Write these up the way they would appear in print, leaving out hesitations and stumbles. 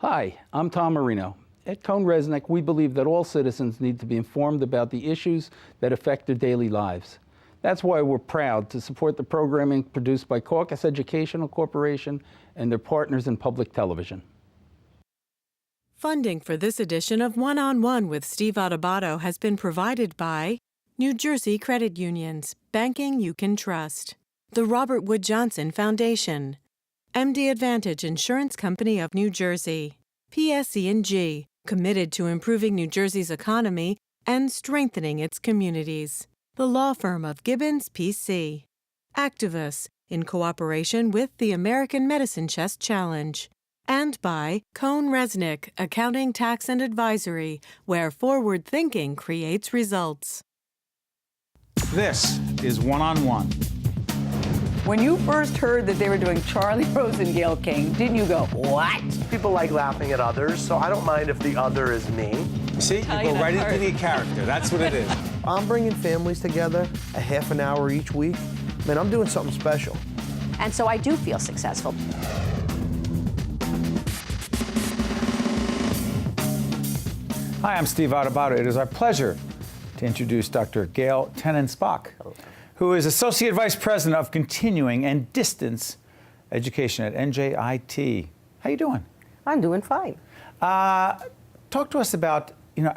Hi, I'm Tom Marino. At CohnReznick, we believe that all citizens need to be informed about the issues that affect their daily lives. That's why we're proud to support the programming produced by Caucus Educational Corporation and their partners in public television. Funding for this edition of One-on-One with Steve Adubato has been provided by New Jersey Credit Unions, banking you can trust. The Robert Wood Johnson Foundation. MD Advantage Insurance Company of New Jersey. PSE&G, committed to improving New Jersey's economy and strengthening its communities. The law firm of Gibbons, P.C. Activus, in cooperation with the American Medicine Chest Challenge. And by CohnReznick, Accounting, Tax, and Advisory, where forward thinking creates results. This is One-on-One. When you first heard that they were doing Charlie Rose and Gayle King, didn't you go, what? People like laughing at others, so I don't mind if the other is me. See, you go right into the character. That's what it is. I'm bringing families together a half an hour each week. Man, I'm doing something special. And so I do feel successful. Hi, I'm Steve Adubato. It is our pleasure to introduce Dr. Gale Spak, who is Associate Vice President of Continuing and Distance Education at NJIT. How you doing? I'm doing fine. Talk to us about,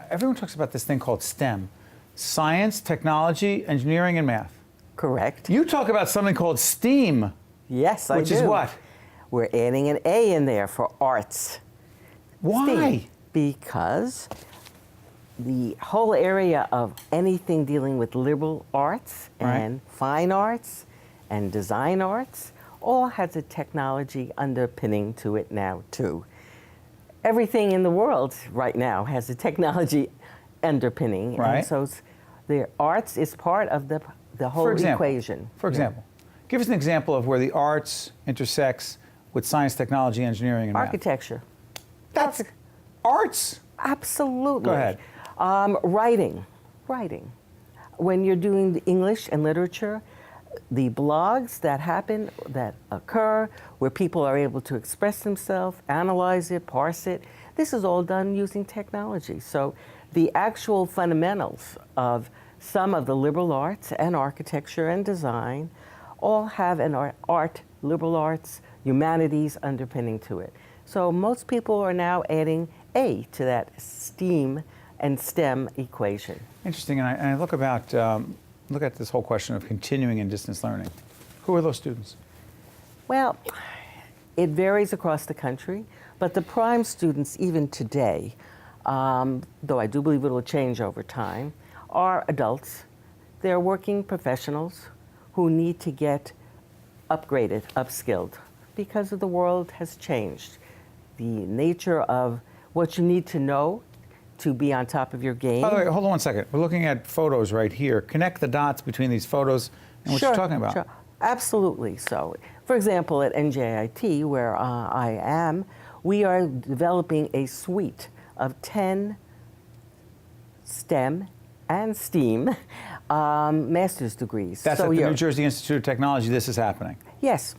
everyone talks about this thing called STEM, science, technology, engineering, and math. Correct. You talk about something called STEAM. Yes, I do. Which is what? We're adding an A in there for arts. Why? STEAM. Because the whole area of anything dealing with liberal arts and fine arts and design arts all has a technology underpinning to it now, too. Everything in the world right now has a technology underpinning. Right. And so the arts is part of the whole equation. For example, give us an example of where the arts intersects with science, technology, engineering, and math. Architecture. That's arts. Absolutely. Go ahead. Writing. When you're doing the English and literature, the blogs that occur, where people are able to express themselves, analyze it, parse it, this is all done using technology. So the actual fundamentals of some of the liberal arts and architecture and design all have an liberal arts, humanities underpinning to it. So most people are now adding A to that STEAM and STEM equation. Interesting, and I look at this whole question of continuing and distance learning. Who are those students? Well, it varies across the country, but the prime students, even today, though I do believe it will change over time, are adults. They're working professionals who need to get upgraded, upskilled, because of the world has changed. The nature of what you need to know to be on top of your game. By the way, hold on one second. We're looking at photos right here. Connect the dots between these photos and what you're talking about. Sure, absolutely. So, for example, at NJIT, where I am, we are developing a suite of 10 STEM and STEAM master's degrees. That's at the New Jersey Institute of Technology. This is happening. Yes,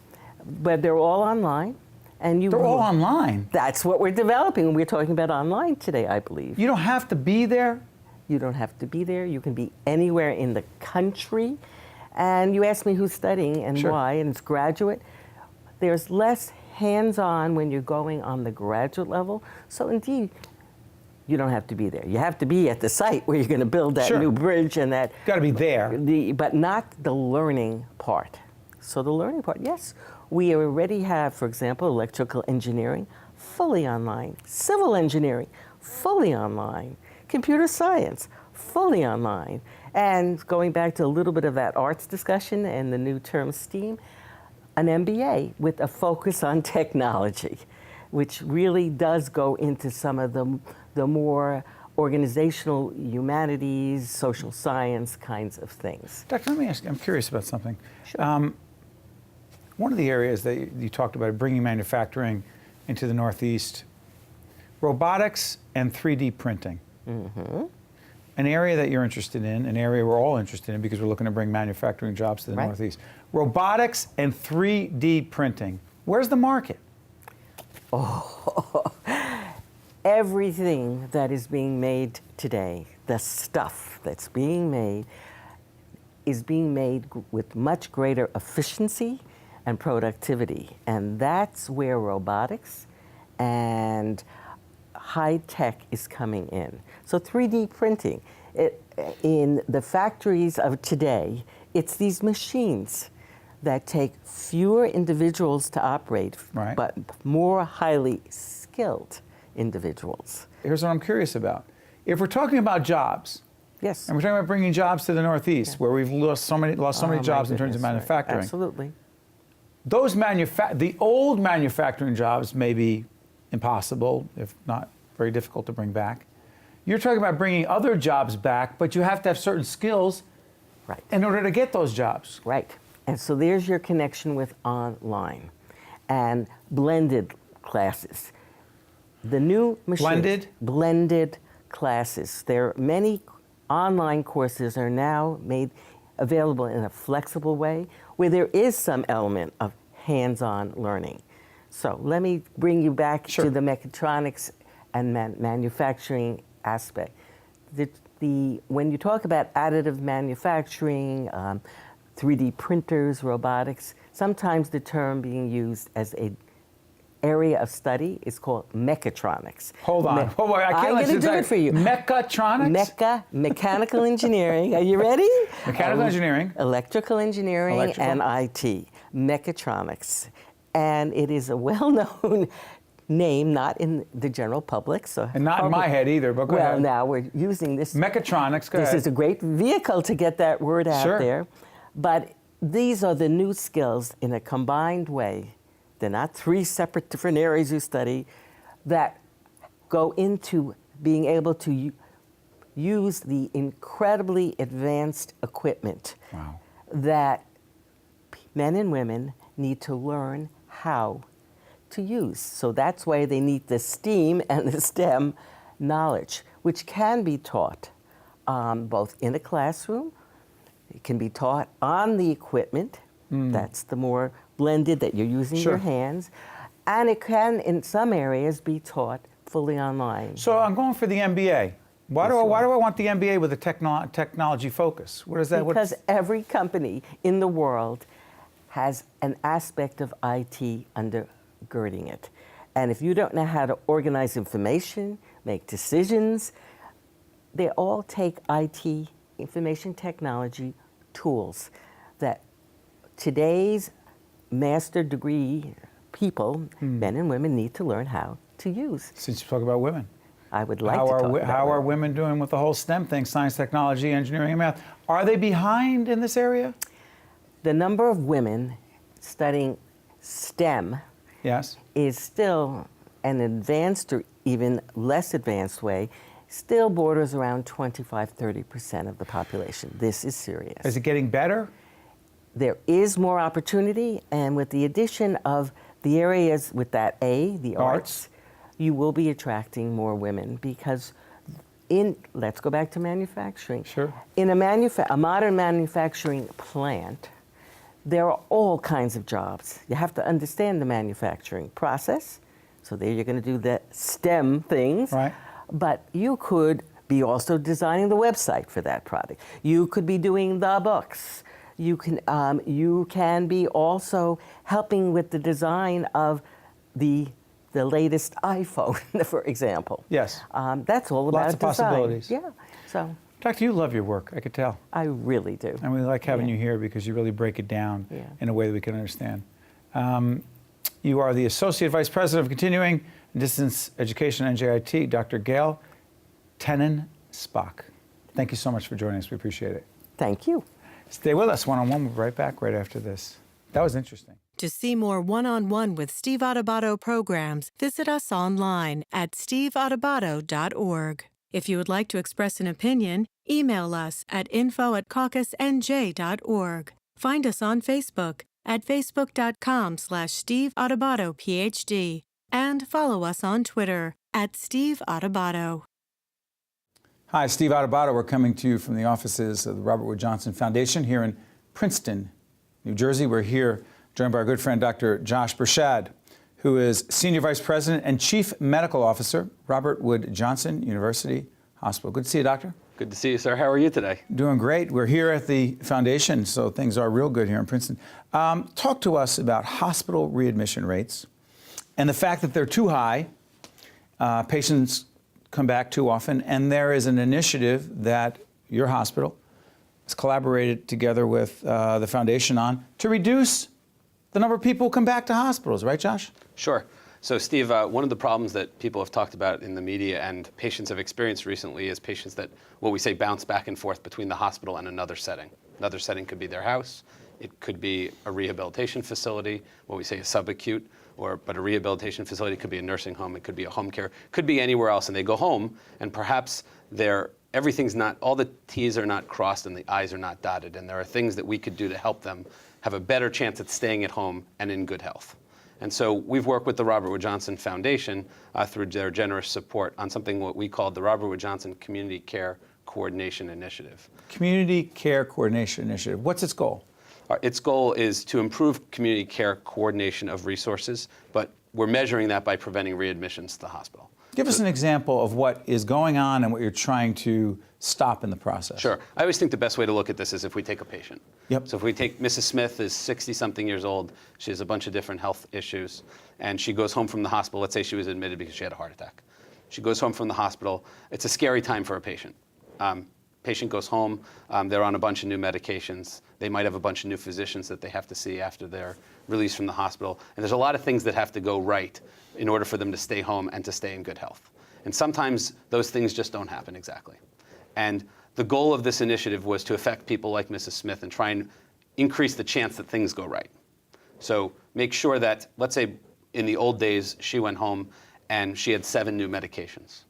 but they're all online. And they're all online? That's what we're developing. We're talking about online today, I believe. You don't have to be there? You don't have to be there. You can be anywhere in the country. And you asked me who's studying and why, and it's graduate. There's less hands-on when you're going on the graduate level. So indeed, you don't have to be there. You have to be at the site where you're going to build that new bridge and that. Got to be there. But not the learning part. So the learning part, yes. We already have, for example, electrical engineering, fully online. Civil engineering, fully online. Computer science, fully online. And going back to a little bit of that arts discussion and the new term STEAM, an MBA with a focus on technology, which really does go into some of the more organizational humanities, social science kinds of things. Doctor, let me ask you, I'm curious about something. Sure. One of the areas that you talked about bringing manufacturing into the Northeast, robotics and 3D printing. Mm-hmm. An area that you're interested in, an area we're all interested in because we're looking to bring manufacturing jobs to the Northeast. Robotics and 3D printing. Where's the market? Oh, everything that is being made today, the stuff that's being made, is being made with much greater efficiency and productivity. And that's where robotics and high tech is coming in. So 3D printing, in the factories of today, it's these machines that take fewer individuals to operate, Right. but more highly skilled individuals. Here's what I'm curious about. If we're talking about jobs, Yes. and we're talking about bringing jobs to the Northeast, where we've lost so many Oh, my jobs in terms of goodness, right. manufacturing. Absolutely. Those the old manufacturing jobs may be impossible, if not very difficult to bring back. You're talking about bringing other jobs back, but you have to have certain skills Right. in order to get those jobs. Right. And so there's your connection with online and blended classes. The new machines. Blended classes. There are many online courses are now made available in a flexible way where there is some element of hands-on learning. So let me bring you back Sure. to the mechatronics and manufacturing aspect. When you talk about additive manufacturing, 3D printers, robotics, sometimes the term being used as an area of study is called mechatronics. Hold on. I can't I'm let going to you do say it for you. Mechatronics? Mechanical engineering. Are you ready? Mechanical engineering. Electrical engineering and IT. Mechatronics. And it is a well-known name, not in the general public. And not in my head either, but go well, ahead. now we're using this. Mechatronics, go This ahead. is a great vehicle to get that word out Sure. there. But these are the new skills in a combined way. They're not three separate different areas you study that go into being able to use the incredibly advanced equipment Wow. that men and women need to learn how to use. So that's why they need the STEAM and the STEM knowledge, which can be taught both in a classroom. It can be taught on the equipment. That's the more blended that you're using Sure. your hands. And it can, in some areas, be taught fully online. So I'm going for the MBA. Why do I want the MBA with a technology focus? What is that? Because every company in the world has an aspect of IT undergirding it. And if you don't know how to organize information, make decisions, they all take IT, information technology tools that today's master degree people, men and women, need to learn how to use. Since you talk about women. I would like How to are talk about how are women. women doing with the whole STEM thing, science, technology, engineering, and math? Are they behind in this area? The number of women studying STEM Yes. is still an advanced or even less advanced way, still borders around 25-30% of the population. This is serious. Is it getting better? There is more opportunity, and with the addition of the areas with that A, the arts, you will be attracting more women because let's go back to manufacturing. Sure. In a modern manufacturing plant, there are all kinds of jobs. You have to understand the manufacturing process. So there you're going to do the STEM things. Right. But you could be also designing the website for that product. You could be doing the books. You can be also helping with the design of the latest iPhone, for example. Yes. That's all about Lots of design. possibilities. Yeah. So Doctor, you love your work, I could tell. I really do. And we like having Yeah. you here because you really break it down Yeah. in a way that we can understand. You are the Associate Vice President of Continuing and Distance Education at NJIT, Dr. Gale Spak. Thank you so much for joining us. We appreciate it. Thank you. Stay with us one-on-one. We'll be right back right after this. That was interesting. To see more one-on-one with Steve Adubato programs, visit us online at steveadubato.org. If you would like to express an opinion, email us at info@caucusnj.org. Find us on Facebook at facebook.com/Steve Adubato, PhD, and follow us on Twitter at Steve Adubato. Hi, Steve Adubato. We're coming to you from the offices of the Robert Wood Johnson Foundation here in Princeton, New Jersey. We're here joined by our good friend, Dr. Josh Bershad. who is Senior Vice President and Chief Medical Officer, Robert Wood Johnson University Hospital. Good to see you, Doctor. Good to see you, sir. How are you today? Doing great. We're here at the foundation, so things are real good here in Princeton. Talk to us about hospital readmission rates and the fact that they're too high. Patients come back too often, and there is an initiative that your hospital has collaborated together with the foundation on to reduce the number of people who come back to hospitals, right, Josh? Sure. So, Steve, one of the problems that people have talked about in the media and patients have experienced recently is patients that, what we say, bounce back and forth between the hospital and another setting. Another setting could be their house. It could be a rehabilitation facility, what we say is subacute, but a rehabilitation facility could be a nursing home. It could be a home care. Could be anywhere else. And they go home, and perhaps everything's not, all the T's are not crossed and the I's are not dotted. And there are things that we could do to help them have a better chance at staying at home and in good health. And so we've worked with the Robert Wood Johnson Foundation through their generous support on something what we called the Robert Wood Johnson Community Care Coordination Initiative. Community Care Coordination Initiative. What's its goal? Its goal is to improve community care coordination of resources, but we're measuring that by preventing readmissions to the hospital. Give us an example of what is going on and what you're trying to stop in the process. Sure. I always think the best way to look at this is if we take a patient. Yep. So if we take Mrs. Smith, is 60-something years old. She has a bunch of different health issues, and she goes home from the hospital. Let's say she was admitted because she had a heart attack. She goes home from the hospital. It's a scary time for a patient. Patient goes home. They're on a bunch of new medications. They might have a bunch of new physicians that they have to see after they're released from the hospital. And there's a lot of things that have to go right in order for them to stay home and to stay in good health. And sometimes those things just don't happen exactly. And the goal of this initiative was to affect people like Mrs. Smith and try and increase the chance that things go right. So make sure that, let's say in the old days, she went home and she had 7 new medications.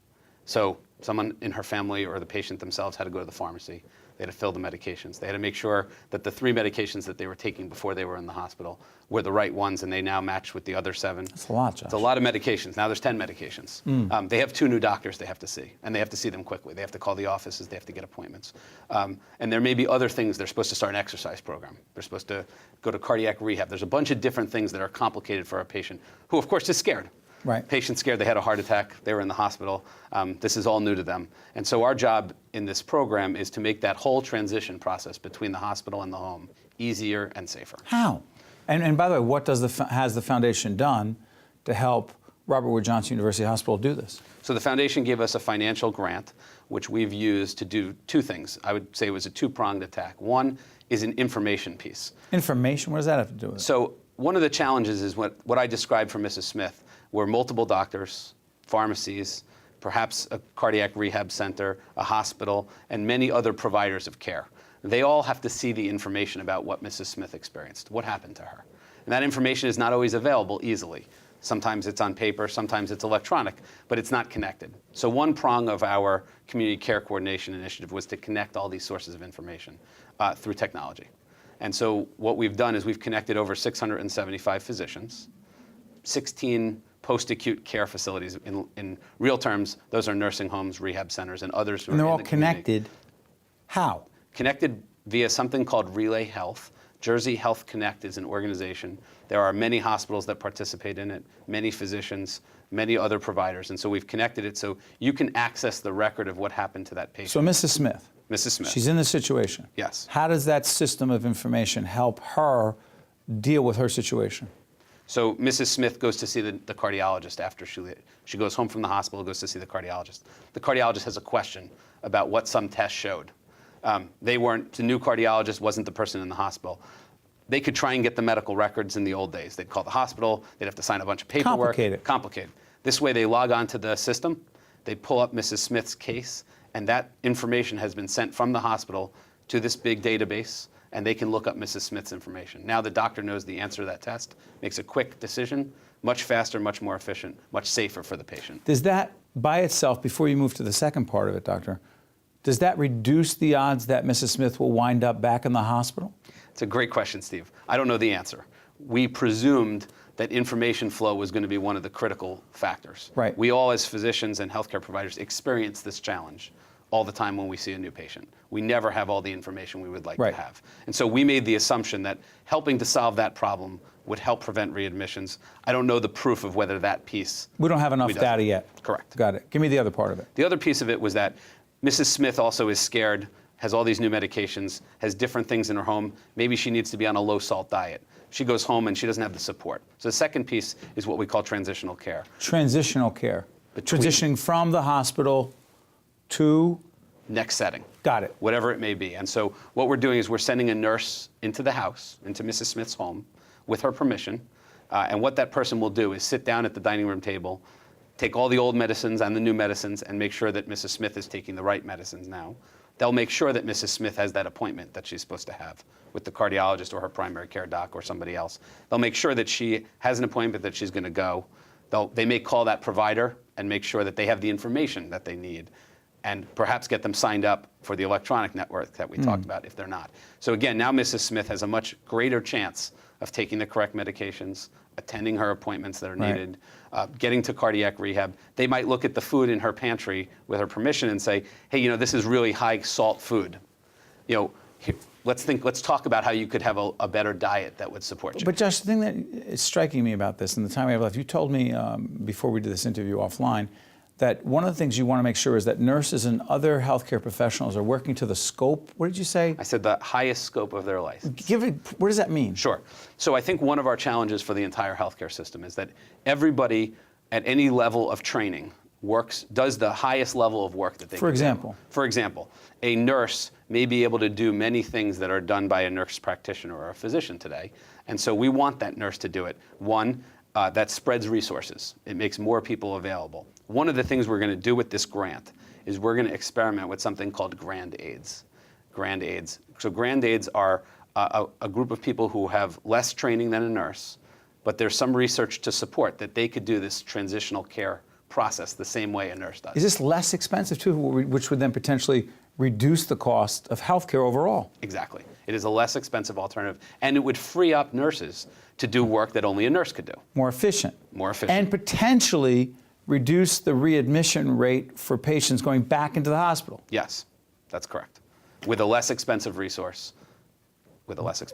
So someone in her family or the patient themselves had to go to the pharmacy. They had to fill the medications. They had to make sure that the 3 medications that they were taking before they were in the hospital were the right ones, and they now match with the other 7. That's a lot, Josh. It's a lot of medications. Now there's 10 medications. They have 2 new doctors they have to see, and they have to see them quickly. They have to call the offices. They have to get appointments. And there may be other things. They're supposed to start an exercise program. They're supposed to go to cardiac rehab. There's a bunch of different things that are complicated for a patient who, of course, is scared. Right. Patient's scared, they had a heart attack, they were in the hospital. This is all new to them. And so our job in this program is to make that whole transition process between the hospital and the home easier and safer. How? And by the way, what has the foundation done to help Robert Wood Johnson University Hospital do this? So the foundation gave us a financial grant, which we've used to do 2 things. I would say it was a 2-pronged attack. One is an information piece. Information? What does that have to do with it? So one of the challenges is what I described for Mrs. Smith, where multiple doctors, pharmacies, perhaps a cardiac rehab center, a hospital, and many other providers of care. They all have to see the information about what Mrs. Smith experienced, what happened to her. And that information is not always available easily. Sometimes it's on paper, sometimes it's electronic, but it's not connected. So one prong of our community care coordination initiative was to connect all these sources of information through technology. And so what we've done is we've connected over 675 physicians, 16 post-acute care facilities. In real terms, those are nursing homes, rehab centers, and others who are in the community. And they're all connected. How? Connected via something called Relay Health. Jersey Health Connect is an organization. There are many hospitals that participate in it, many physicians, many other providers. And so we've connected it so you can access the record of what happened to that patient. So Mrs. Smith. Mrs. Smith. She's in this situation. Yes. How does that system of information help her deal with her situation? So Mrs. Smith goes to see the cardiologist after she goes home from the hospital, goes to see the cardiologist. The cardiologist has a question about what some tests showed. The new cardiologist wasn't the person in the hospital. They could try and get the medical records in the old days. They'd call the hospital, they'd have to sign a bunch of paperwork. Complicated. This way they log on to the system, they pull up Mrs. Smith's case, and that information has been sent from the hospital to this big database, and they can look up Mrs. Smith's information. Now the doctor knows the answer to that test, makes a quick decision, much faster, much more efficient, much safer for the patient. Does that, by itself, before you move to the second part of it, Doctor, does that reduce the odds that Mrs. Smith will wind up back in the hospital? It's a great question, Steve. I don't know the answer. We presumed that information flow was going to be one of the critical factors. Right. We all, as physicians and healthcare providers, experience this challenge all the time when we see a new patient. We never have all the information we would like Right. to have. And so we made the assumption that helping to solve that problem would help prevent readmissions. I don't know the proof of whether that piece. We don't have enough we don't. data yet. Correct. Got it. Give me the other part of it. The other piece of it was that Mrs. Smith also is scared, has all these new medications, has different things in her home. Maybe she needs to be on a low-salt diet. She goes home and she doesn't have the support. So the second piece is what we call transitional care. Transitional care. Between- Transitioning from the hospital to, Next setting. got it. Whatever it may be. And so what we're doing is we're sending a nurse into the house, into Mrs. Smith's home, with her permission. And what that person will do is sit down at the dining room table, take all the old medicines and the new medicines, and make sure that Mrs. Smith is taking the right medicines now. They'll make sure that Mrs. Smith has that appointment that she's supposed to have with the cardiologist or her primary care doc or somebody else. They'll make sure that she has an appointment that she's going to go. They may call that provider and make sure that they have the information that they need, and perhaps get them signed up for the electronic network that we talked about if they're not. So again, now Mrs. Smith has a much greater chance of taking the correct medications, attending her appointments that are Right. needed, getting to cardiac rehab. They might look at the food in her pantry with her permission and say, hey, this is really high salt food. Let's talk about how you could have a better diet that would support you. But Josh, the thing that is striking me about this, and the time we have left, you told me before we did this interview offline, that one of the things you want to make sure is that nurses and other healthcare professionals are working to the scope. What did you say? I said the highest scope of their life. What does that mean? Sure. So I think one of our challenges for the entire healthcare system is that everybody at any level of training does the highest level of work that they can do. For example, a nurse may be able to do many things that are done by a nurse practitioner or a physician today. And so we want that nurse to do it. One, that spreads resources. It makes more people available. One of the things we're going to do with this grant is we're going to experiment with something called Grand Aids. Grand Aids. So Grand Aids are a group of people who have less training than a nurse, but there's some research to support that they could do this transitional care process the same way a nurse does. Is this less expensive too, which would then potentially reduce the cost of healthcare overall? Exactly. It is a less expensive alternative, and it would free up nurses to do work that only a nurse could do. More efficient. More efficient. And potentially reduce the readmission rate for patients going back into the hospital. Yes, that's correct. With a less expensive resource.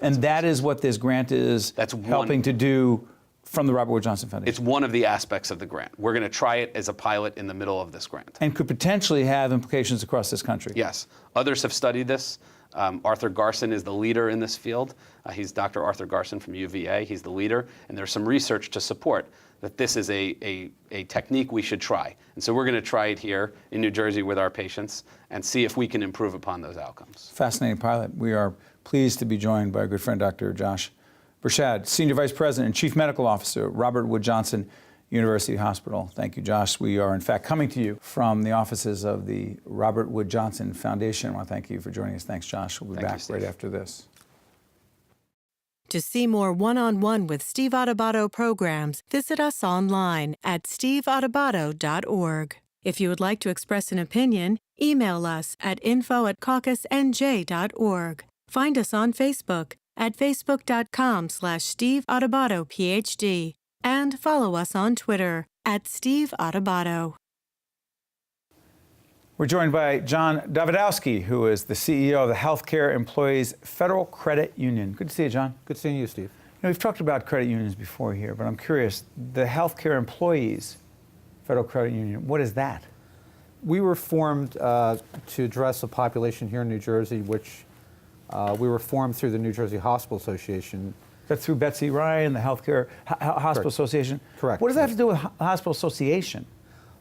And that is what this grant is helping to do from the Robert Wood Johnson Foundation. It's one of the aspects of the grant. We're going to try it as a pilot in the middle of this grant. And could potentially have implications across this country. Yes. Others have studied this. Arthur Garson is the leader in this field. He's Dr. Arthur Garson from UVA. He's the leader. And there's some research to support that this is a technique we should try. And so we're going to try it here in New Jersey with our patients and see if we can improve upon those outcomes. Fascinating pilot. We are pleased to be joined by our good friend, Dr. Josh Bershad, Senior Vice President and Chief Medical Officer, Robert Wood Johnson University Hospital. Thank you, Josh. We are, in fact, coming to you from the offices of the Robert Wood Johnson Foundation. I want to thank you for joining us. Thanks, Josh. We'll be back right after this. To see more one-on-one with Steve Adubato programs, visit us online at steveadubato.org. If you would like to express an opinion, email us at info@caucusnj.org. Find us on Facebook at facebook.com/Steve Adubato, PhD, and follow us on Twitter at Steve Adubato. We're joined by John Dawidowski, who is the CEO of the Healthcare Employees Federal Credit Union. Good to see you, John. Good seeing you, Steve. We've talked about credit unions before here, but I'm curious, the Healthcare Employees Federal Credit Union, what is that? We were formed to address a population here in New Jersey, which we were formed through the New Jersey Hospital Association. That's through Betsy Ryan, the Healthcare Hospital Association? Correct. What does that have to do with Hospital Association?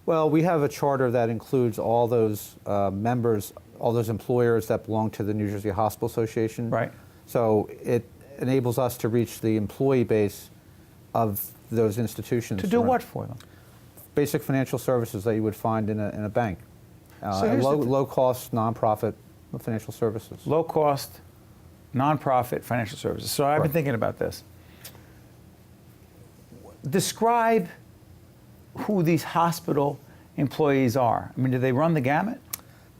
Well, we have a charter that includes all those members, all those employers that belong to the New Jersey Hospital Association. Right. So it enables us to reach the employee base of those institutions. To do what for them? Basic financial services that you would find in a bank. So low-cost, nonprofit financial services. Low-cost, nonprofit financial services. So I've been thinking about this. Describe who these hospital employees are. I mean, do they run the gamut?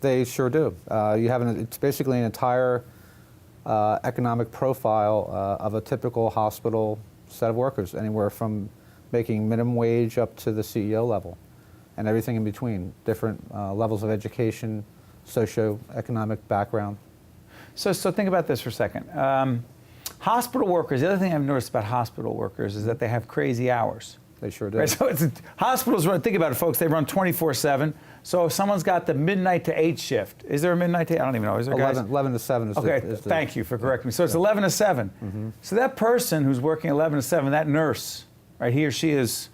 They sure do. It's basically an entire economic profile of a typical hospital set of workers, anywhere from making minimum wage up to the CEO level, and everything in between. Different levels of education, socioeconomic background. So think about this for a second. Hospital workers, the other thing I've noticed about hospital workers is that they have crazy hours. They sure do. Right? So hospitals run, think about it, folks, they run 24/7. So if someone's got the midnight to 8 shift, is there a midnight to 8? I don't even know. Is there 11 to 7 is okay, the thank you for correcting me. So it's 11 to 7. Mm-hmm. So that person who's working 11 to 7, that nurse, right, he or she is,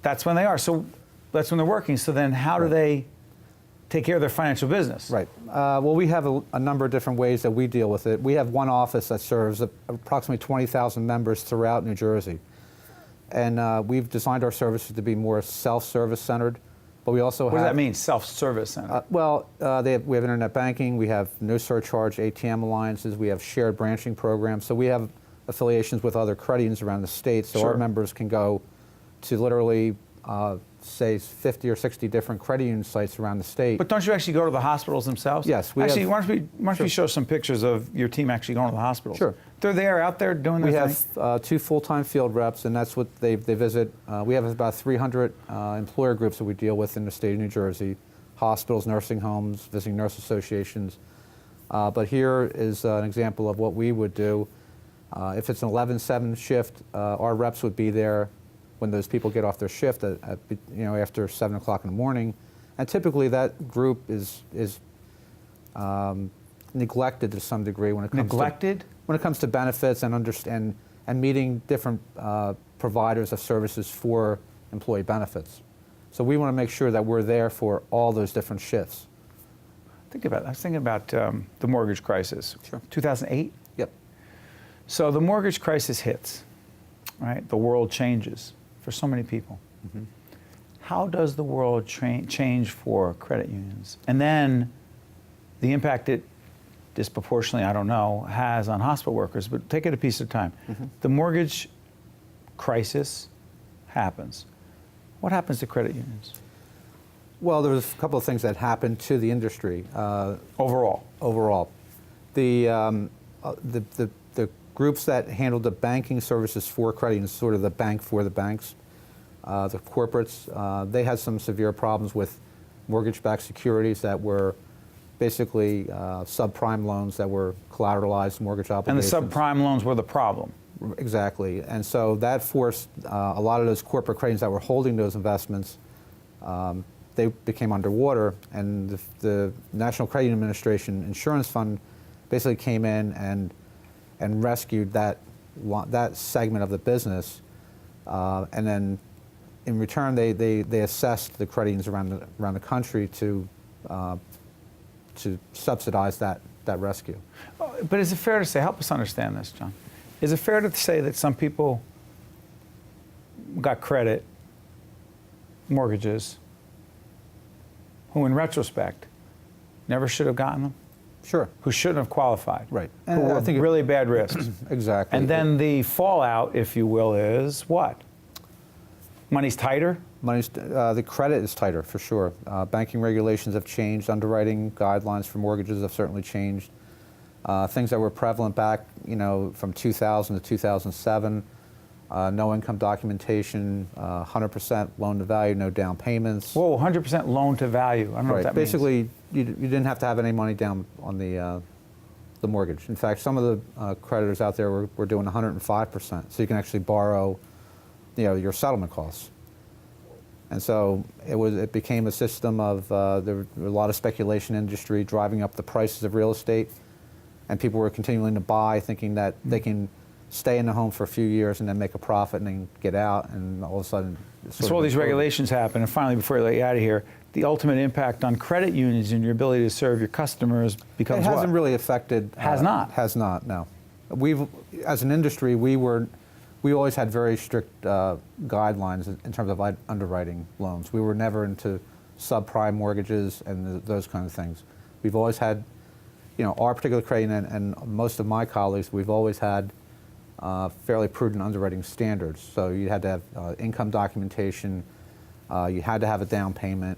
that's when they are. So that's when they're working. So then how do they take care of their financial business? Right. Well, we have a number of different ways that we deal with it. We have one office that serves approximately 20,000 members throughout New Jersey. And we've designed our services to be more self-service centered, but we also have... What does that mean, self-service centered? We have internet banking, we have no surcharge ATM alliances, we have shared branching programs, so we have affiliations with other credit unions around the state, so Sure. our members can go to literally, say, 50 or 60 different credit union sites around the state. But don't you actually go to the hospitals themselves? Yes. Why don't we show some pictures of your team actually going to the hospitals? Sure. They're there, out there doing their thing? We have 2 full-time field reps, and that's what they visit. We have about 300 employer groups that we deal with in the state of New Jersey, hospitals, nursing homes, visiting nurse associations. But here is an example of what we would do. If it's an 11/7 shift, our reps would be there when those people get off their shift after 7 o'clock in the morning. And typically that group is neglected to some degree when it comes to benefits and meeting different providers of services for employee benefits. So we want to make sure that we're there for all those different shifts. I was thinking about the mortgage crisis. Sure. 2008? Yep. So the mortgage crisis hits, right? The world changes for so many people. Mm-hmm. How does the world change for credit unions? And then the impact it disproportionately, I don't know, has on hospital workers, but take it a piece at a time. Mm-hmm. The mortgage crisis happens. What happens to credit unions? Well, there was a couple of things that happened to the industry. Overall. The groups that handled the banking services for credit unions, sort of the bank for the banks, the corporates, they had some severe problems with mortgage-backed securities that were basically subprime loans that were collateralized mortgage obligations. And the subprime loans were the problem. Exactly. And so that forced a lot of those corporate credit unions that were holding those investments, they became underwater, and the National Credit Union Administration Insurance Fund basically came in and rescued that segment of the business, and then in return they assessed the credit unions around the country to subsidize that rescue. But is it fair to say, help us understand this, John, is it fair to say that some people got credit mortgages who in retrospect never should have gotten them? Sure. Who shouldn't have qualified? Right. Who were really bad risks. Exactly. And then the fallout, if you will, is what? Money's tighter? The credit is tighter, for sure. Banking regulations have changed. Underwriting guidelines for mortgages have certainly changed. Things that were prevalent back, from 2000 to 2007, no income documentation, 100% loan to value, no down payments. Whoa, 100% loan to value. I don't know what that Basically, means. you didn't have to have any money down on the mortgage. In fact, some of the creditors out there were doing 105%, so you can actually borrow, your settlement costs. And so it became a system of there were a lot of speculation industry driving up the prices of real estate, and people were continuing to buy, thinking that they can stay in the home for a few years and then make a profit and then get out, and all of a sudden. So all these regulations happen, and finally, before I let you out of here, the ultimate impact on credit unions and your ability to serve your customers becomes what? It hasn't really affected. Has not? Has not, no. As an industry, we always had very strict guidelines in terms of underwriting loans. We were never into subprime mortgages and those kind of things. We've always had, our particular credit union and most of my colleagues, we've always had fairly prudent underwriting standards. So you had to have income documentation, you had to have a down payment,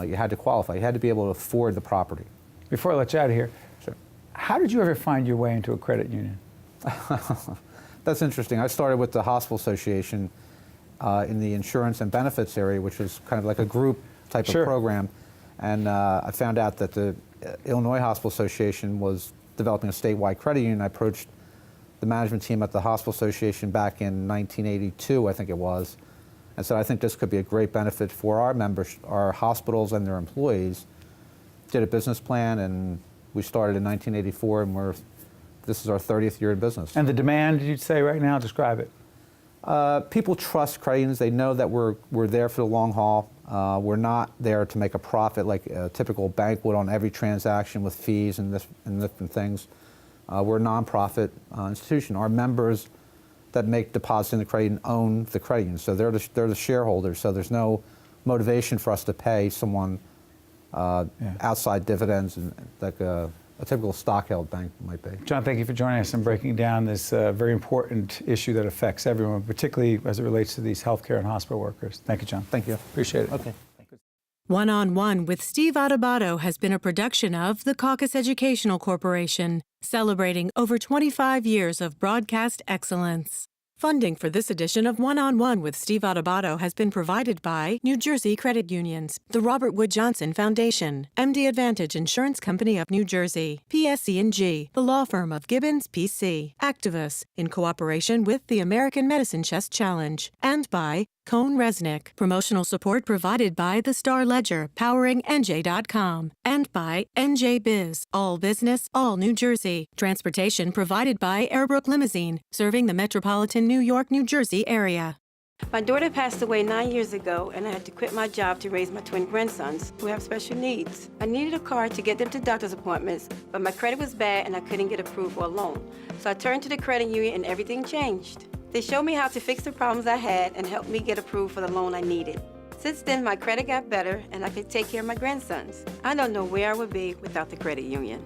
you had to qualify, you had to be able to afford the property. Before I let you out of here, sure. How did you ever find your way into a credit union? That's interesting. I started with the Hospital Association in the insurance and benefits area, which is kind of like a group type Sure. of program. And I found out that the Illinois Hospital Association was developing a statewide credit union. I approached the management team at the Hospital Association back in 1982, I think it was, and said, I think this could be a great benefit for our members, our hospitals and their employees. Did a business plan, and we started in 1984, and this is our 30th year in business. And the demand, you'd say right now, describe it. People trust credit unions. They know that we're there for the long haul. We're not there to make a profit like a typical bank would on every transaction with fees and different things. We're a nonprofit institution. Our members that make deposits in the credit union own the credit union, so they're the shareholders. So there's no motivation for us to pay someone outside dividends and like a typical stock-held bank might be. John, thank you for joining us and breaking down this very important issue that affects everyone, particularly as it relates to these healthcare and hospital workers. Thank you, John. Thank you. Appreciate it. Okay. One on One with Steve Adubato has been a production of the Caucus Educational Corporation, celebrating over 25 years of broadcast excellence. Funding for this edition of One on One with Steve Adubato has been provided by New Jersey Credit Unions, the Robert Wood Johnson Foundation, MD Advantage Insurance Company of New Jersey, PSC&G, the law firm of Gibbons, PC, Activus, in cooperation with the American Medicine Chest Challenge, and by Cone Resnick. Promotional support provided by the Star Ledger, powering NJ.com, and by NJ Biz, all business, all New Jersey. Transportation provided by Airbrook Limousine, serving the metropolitan New York, New Jersey area. My daughter passed away 9 years ago, and I had to quit my job to raise my twin grandsons who have special needs. I needed a car to get them to doctor's appointments, but my credit was bad and I couldn't get approved for a loan. So I turned to the credit union and everything changed. They showed me how to fix the problems I had and helped me get approved for the loan I needed. Since then, my credit got better and I could take care of my grandsons. I don't know where I would be without the credit union.